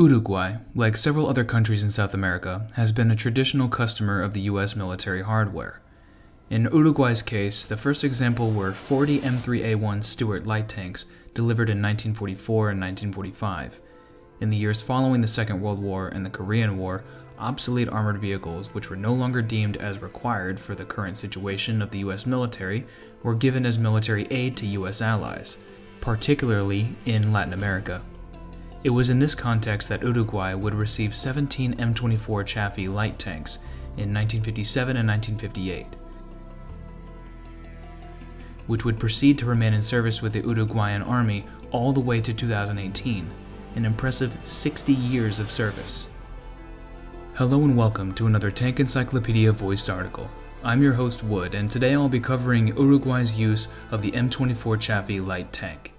Uruguay, like several other countries in South America, has been a traditional customer of the US military hardware. In Uruguay's case, the first example were 40 M3A1 Stuart light tanks delivered in 1944 and 1945. In the years following the Second World War and the Korean War, obsolete armored vehicles, which were no longer deemed as required for the current situation of the US military, were given as military aid to US allies, particularly in Latin America. It was in this context that Uruguay would receive 17 M24 Chaffee light tanks in 1957 and 1958, which would proceed to remain in service with the Uruguayan army all the way to 2018, an impressive 60 years of service. Hello and welcome to another Tank Encyclopedia voiced article. I'm your host Wood, and today I'll be covering Uruguay's use of the M24 Chaffee light tank.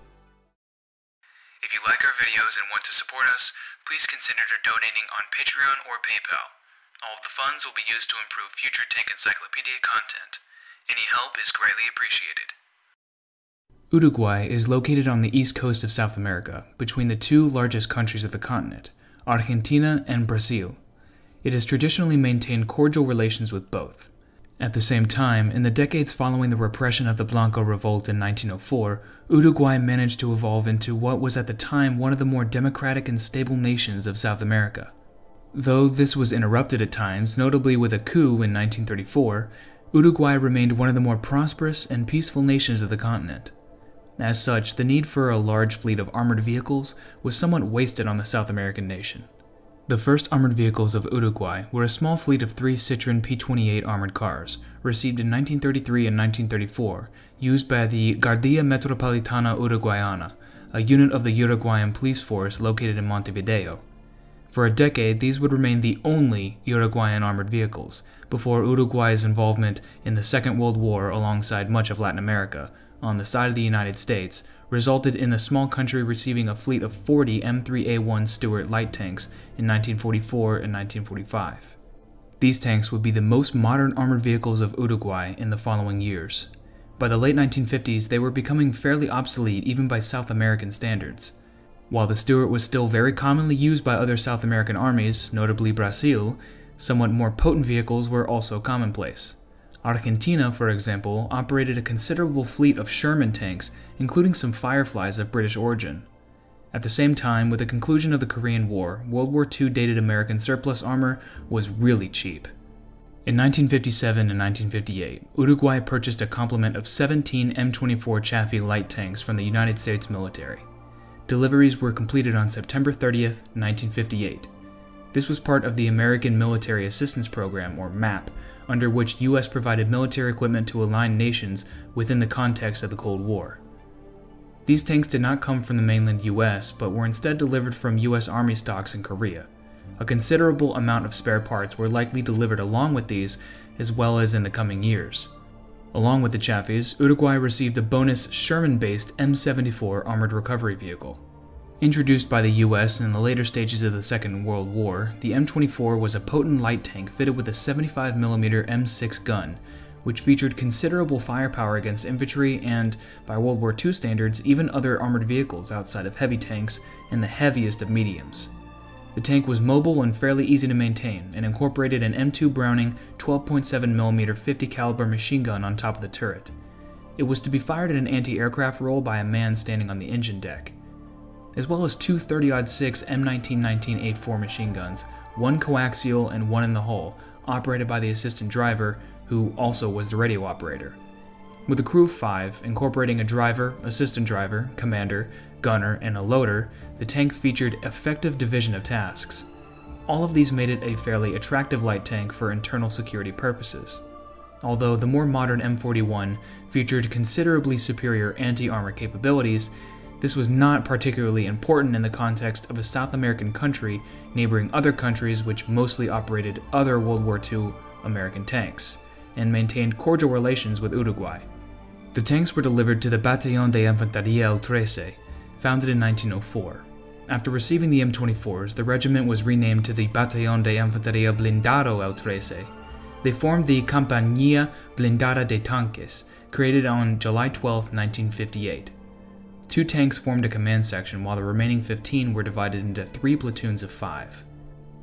If you like our videos and want to support us, please consider donating on Patreon or PayPal. All of the funds will be used to improve future Tank Encyclopedia content. Any help is greatly appreciated. Uruguay is located on the east coast of South America, between the two largest countries of the continent, Argentina and Brazil. It has traditionally maintained cordial relations with both. At the same time, in the decades following the repression of the Blanco Revolt in 1904, Uruguay managed to evolve into what was at the time one of the more democratic and stable nations of South America. Though this was interrupted at times, notably with a coup in 1934, Uruguay remained one of the more prosperous and peaceful nations of the continent. As such, the need for a large fleet of armored vehicles was somewhat wasted on the South American nation. The first armored vehicles of Uruguay were a small fleet of 3 Citroën P-28 armored cars, received in 1933 and 1934, used by the Guardia Metropolitana Uruguayana, a unit of the Uruguayan police force located in Montevideo. For a decade, these would remain the only Uruguayan armored vehicles, before Uruguay's involvement in the Second World War alongside much of Latin America, on the side of the United States, resulted in the small country receiving a fleet of 40 M3A1 Stuart light tanks in 1944 and 1945. These tanks would be the most modern armored vehicles of Uruguay in the following years. By the late 1950s, they were becoming fairly obsolete even by South American standards. While the Stuart was still very commonly used by other South American armies, notably Brazil, somewhat more potent vehicles were also commonplace. Argentina, for example, operated a considerable fleet of Sherman tanks, including some Fireflies of British origin. At the same time, with the conclusion of the Korean War, World War II dated American surplus armor was really cheap. In 1957 and 1958, Uruguay purchased a complement of 17 M24 Chaffee light tanks from the United States military. Deliveries were completed on September 30th, 1958. This was part of the American Military Assistance Program, or MAP, under which U.S. provided military equipment to aligned nations within the context of the Cold War. These tanks did not come from the mainland U.S., but were instead delivered from U.S. Army stocks in Korea. A considerable amount of spare parts were likely delivered along with these, as well as in the coming years. Along with the Chaffees, Uruguay received a bonus Sherman-based M24 armored recovery vehicle. Introduced by the US in the later stages of the Second World War, the M24 was a potent light tank fitted with a 75mm M6 gun, which featured considerable firepower against infantry and, by World War II standards, even other armored vehicles outside of heavy tanks and the heaviest of mediums. The tank was mobile and fairly easy to maintain, and incorporated an M2 Browning 12.7mm 50 caliber machine gun on top of the turret. It was to be fired at an anti-aircraft role by a man standing on the engine deck, as well as 2 30-06 M1919-84 machine guns, 1 coaxial and 1 in the hull, operated by the assistant driver, who also was the radio operator. With a crew of 5, incorporating a driver, assistant driver, commander, gunner, and a loader, the tank featured effective division of tasks. All of these made it a fairly attractive light tank for internal security purposes. Although the more modern M41 featured considerably superior anti-armor capabilities, this was not particularly important in the context of a South American country neighboring other countries which mostly operated other World War II American tanks, and maintained cordial relations with Uruguay. The tanks were delivered to the Batallón de Infantería el 13, founded in 1904. After receiving the M24s, the regiment was renamed to the Batallón de Infantería Blindado el 13. They formed the Compañía Blindada de Tanques, created on July 12, 1958. 2 tanks formed a command section while the remaining 15 were divided into 3 platoons of 5.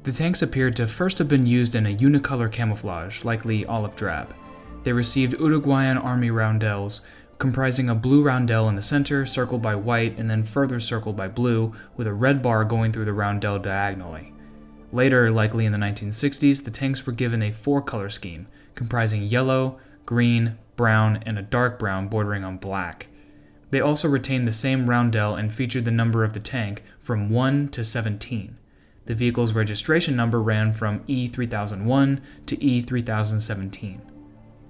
The tanks appeared to first have been used in a unicolor camouflage, likely olive drab. They received Uruguayan army roundels, comprising a blue roundel in the center, circled by white, and then further circled by blue, with a red bar going through the roundel diagonally. Later, likely in the 1960s, the tanks were given a 4-color scheme, comprising yellow, green, brown, and a dark brown bordering on black. They also retained the same roundel and featured the number of the tank from 1 to 17. The vehicle's registration number ran from E3001 to E3017.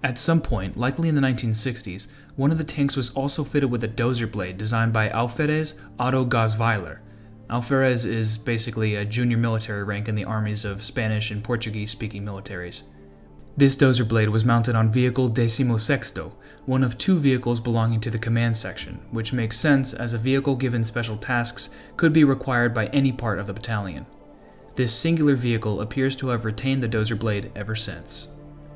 At some point, likely in the 1960s, one of the tanks was also fitted with a Dozer Blade designed by Alferez Otto Gosweiler. Alferez is basically a junior military rank in the armies of Spanish and Portuguese-speaking militaries. This Dozer Blade was mounted on vehicle 16, one of 2 vehicles belonging to the command section, which makes sense as a vehicle given special tasks could be required by any part of the battalion. This singular vehicle appears to have retained the Dozer Blade ever since.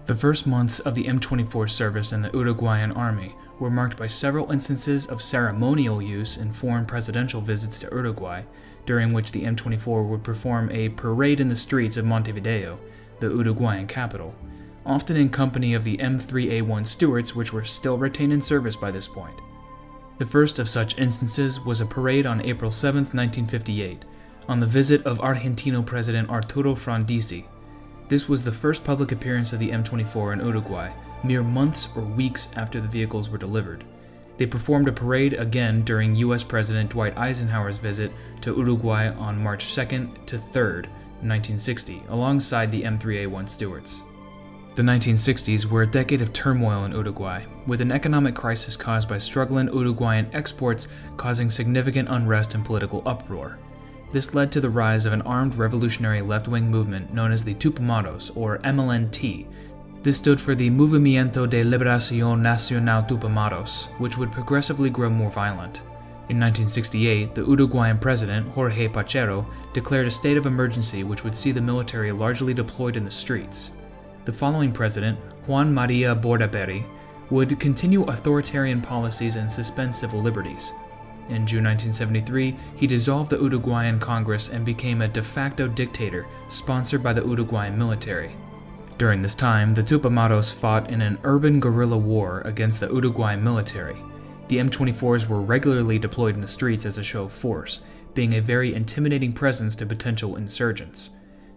The first months of the M24 service in the Uruguayan army were marked by several instances of ceremonial use in foreign presidential visits to Uruguay, during which the M24 would perform a parade in the streets of Montevideo, the Uruguayan capital, often in company of the M3A1 Stuarts, which were still retained in service by this point. The first of such instances was a parade on April 7, 1958, on the visit of Argentino President Arturo Frondizi. This was the first public appearance of the M24 in Uruguay, mere months or weeks after the vehicles were delivered. They performed a parade again during U.S. President Dwight Eisenhower's visit to Uruguay on March 2nd to 3rd, 1960, alongside the M3A1 Stuarts. The 1960s were a decade of turmoil in Uruguay, with an economic crisis caused by struggling Uruguayan exports causing significant unrest and political uproar. This led to the rise of an armed revolutionary left-wing movement known as the Tupamaros, or MLNT. This stood for the Movimiento de Liberación Nacional Tupamaros, which would progressively grow more violent. In 1968, the Uruguayan president, Jorge Pachero, declared a state of emergency which would see the military largely deployed in the streets. The following president, Juan María Bordaberry, would continue authoritarian policies and suspend civil liberties. In June 1973, he dissolved the Uruguayan Congress and became a de facto dictator sponsored by the Uruguayan military. During this time, the Tupamaros fought in an urban guerrilla war against the Uruguayan military. The M24s were regularly deployed in the streets as a show of force, being a very intimidating presence to potential insurgents.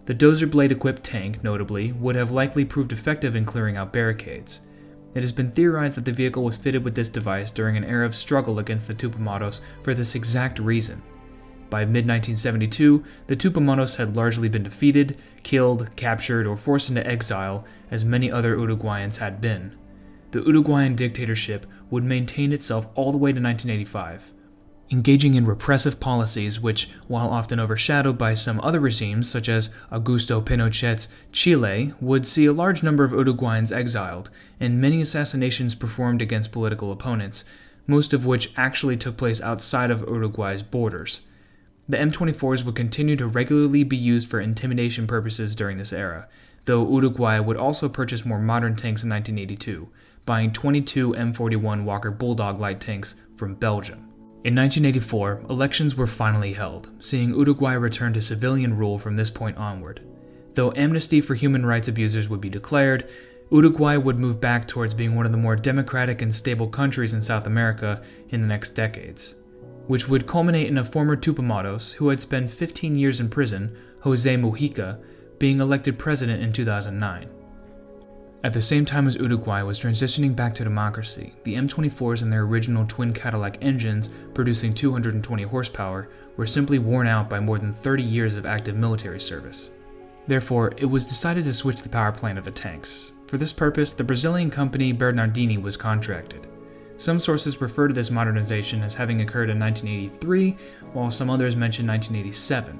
The Dozer Blade-equipped tank, notably, would have likely proved effective in clearing out barricades. It has been theorized that the vehicle was fitted with this device during an era of struggle against the Tupamaros for this exact reason. By mid-1972, the Tupamaros had largely been defeated, killed, captured, or forced into exile, as many other Uruguayans had been. The Uruguayan dictatorship would maintain itself all the way to 1985, engaging in repressive policies which, while often overshadowed by some other regimes such as Augusto Pinochet's Chile, would see a large number of Uruguayans exiled, and many assassinations performed against political opponents, most of which actually took place outside of Uruguay's borders. The M24s would continue to regularly be used for intimidation purposes during this era, though Uruguay would also purchase more modern tanks in 1982, buying 22 M41 Walker Bulldog light tanks from Belgium. In 1984, elections were finally held, seeing Uruguay return to civilian rule from this point onward. Though amnesty for human rights abusers would be declared, Uruguay would move back towards being one of the more democratic and stable countries in South America in the next decades, which would culminate in a former Tupamaros who had spent 15 years in prison, Jose Mujica, being elected president in 2009. At the same time as Uruguay was transitioning back to democracy, the M24s and their original twin Cadillac engines, producing 220 horsepower, were simply worn out by more than 30 years of active military service. Therefore, it was decided to switch the power plant of the tanks. For this purpose, the Brazilian company Bernardini was contracted. Some sources refer to this modernization as having occurred in 1983, while some others mention 1987.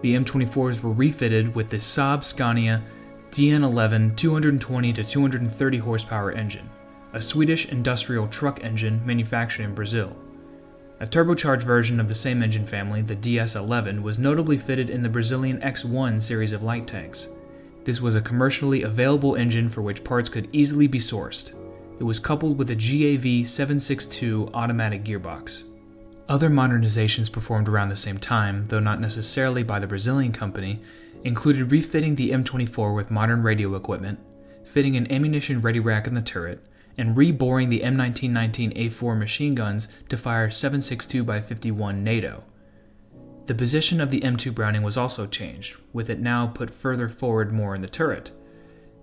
The M24s were refitted with the Saab Scania DN11 220 to 230 horsepower engine, a Swedish industrial truck engine manufactured in Brazil. A turbocharged version of the same engine family, the DS11, was notably fitted in the Brazilian X1 series of light tanks. This was a commercially available engine for which parts could easily be sourced. It was coupled with a GAV 762 automatic gearbox. Other modernizations performed around the same time, though not necessarily by the Brazilian company, included refitting the M24 with modern radio equipment, fitting an ammunition ready rack in the turret, and reboring the M1919A4 machine guns to fire 7.62x51 NATO. The position of the M2 Browning was also changed, with it now put further forward more in the turret.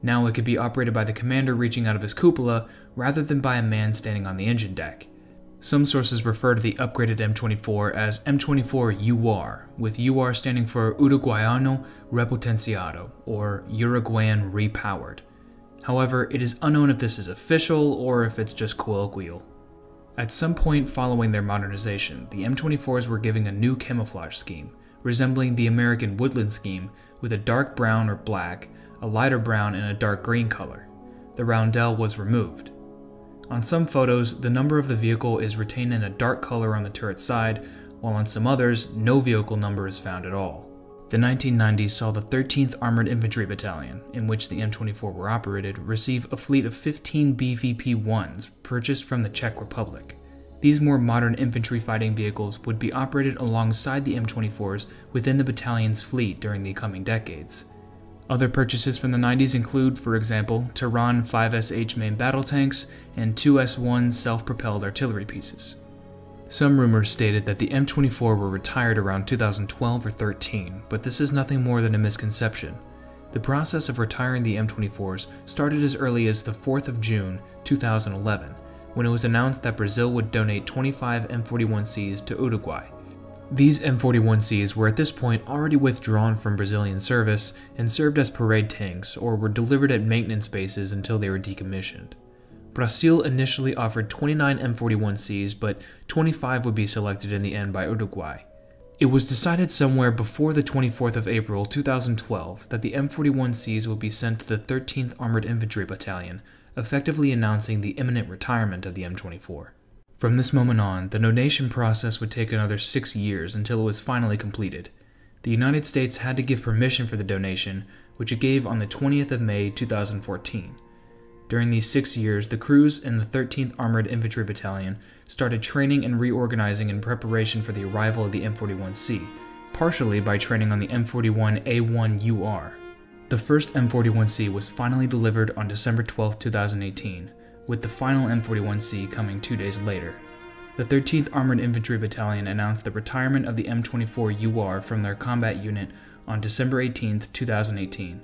Now it could be operated by the commander reaching out of his cupola rather than by a man standing on the engine deck. Some sources refer to the upgraded M24 as M24 UR, with UR standing for Uruguayano Repotenciado, or Uruguayan Repowered. However, it is unknown if this is official or if it's just colloquial. At some point following their modernization, the M24s were given a new camouflage scheme, resembling the American woodland scheme, with a dark brown or black, a lighter brown, and a dark green color. The roundel was removed. On some photos, the number of the vehicle is retained in a dark color on the turret side, while on some others, no vehicle number is found at all. The 1990s saw the 13th Armored Infantry Battalion, in which the M24 were operated, receive a fleet of 15 BVP-1s purchased from the Czech Republic. These more modern infantry fighting vehicles would be operated alongside the M24s within the battalion's fleet during the coming decades. Other purchases from the 90s include, for example, Tehran 5SH main battle tanks and 2S1 self-propelled artillery pieces. Some rumors stated that the M24 were retired around 2012 or 13, but this is nothing more than a misconception. The process of retiring the M24s started as early as the 4th of June 2011, when it was announced that Brazil would donate 25 M41Cs to Uruguay. These M41Cs were at this point already withdrawn from Brazilian service and served as parade tanks or were delivered at maintenance bases until they were decommissioned. Brazil initially offered 29 M41Cs, but 25 would be selected in the end by Uruguay. It was decided somewhere before the 24th of April 2012 that the M41Cs would be sent to the 13th Armored Infantry Battalion, effectively announcing the imminent retirement of the M24. From this moment on, the donation process would take another 6 years until it was finally completed. The United States had to give permission for the donation, which it gave on the 20th of May 2014. During these 6 years, the crews in the 13th Armored Infantry Battalion started training and reorganizing in preparation for the arrival of the M41C, partially by training on the M41A1UR. The first M41C was finally delivered on December 12, 2018, with the final M41C coming 2 days later. The 13th Armored Infantry Battalion announced the retirement of the M24UR from their combat unit on December 18, 2018.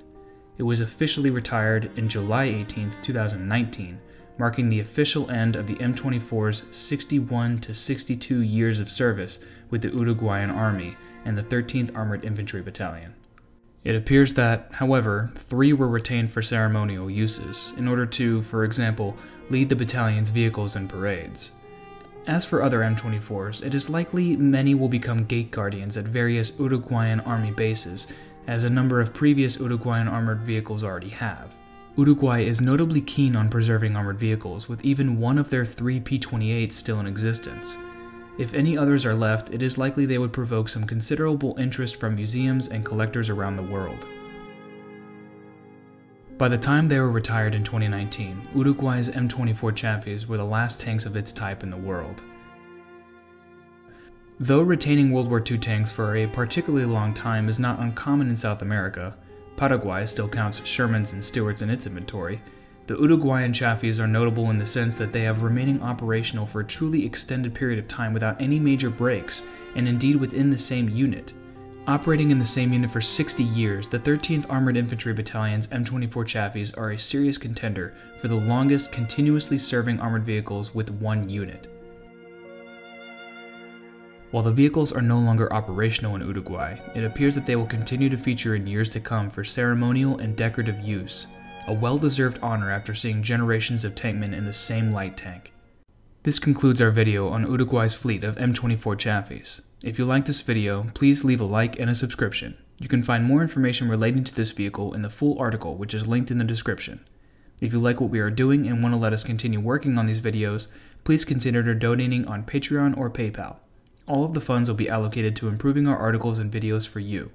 It was officially retired in July 18, 2019, marking the official end of the M24's 61 to 62 years of service with the Uruguayan Army and the 13th Armored Infantry Battalion. It appears that, however, 3 were retained for ceremonial uses, in order to, for example, lead the battalion's vehicles and parades. As for other M24s, it is likely many will become gate guardians at various Uruguayan Army bases, as a number of previous Uruguayan armored vehicles already have. Uruguay is notably keen on preserving armored vehicles, with even one of their 3 P-28s still in existence. If any others are left, it is likely they would provoke some considerable interest from museums and collectors around the world. By the time they were retired in 2019, Uruguay's M24 Chaffees were the last tanks of its type in the world. Though retaining World War II tanks for a particularly long time is not uncommon in South America, Paraguay still counts Shermans and Stuarts in its inventory, the Uruguayan Chaffees are notable in the sense that they have remaining operational for a truly extended period of time without any major breaks, and indeed within the same unit. Operating in the same unit for 60 years, the 13th Armored Infantry Battalion's M24 Chaffees are a serious contender for the longest continuously serving armored vehicles with one unit. While the vehicles are no longer operational in Uruguay, it appears that they will continue to feature in years to come for ceremonial and decorative use, a well-deserved honor after seeing generations of tankmen in the same light tank. This concludes our video on Uruguay's fleet of M24 Chaffees. If you like this video, please leave a like and a subscription. You can find more information relating to this vehicle in the full article, which is linked in the description. If you like what we are doing and want to let us continue working on these videos, please consider donating on Patreon or PayPal. All of the funds will be allocated to improving our articles and videos for you.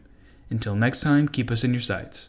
Until next time, keep us in your sights.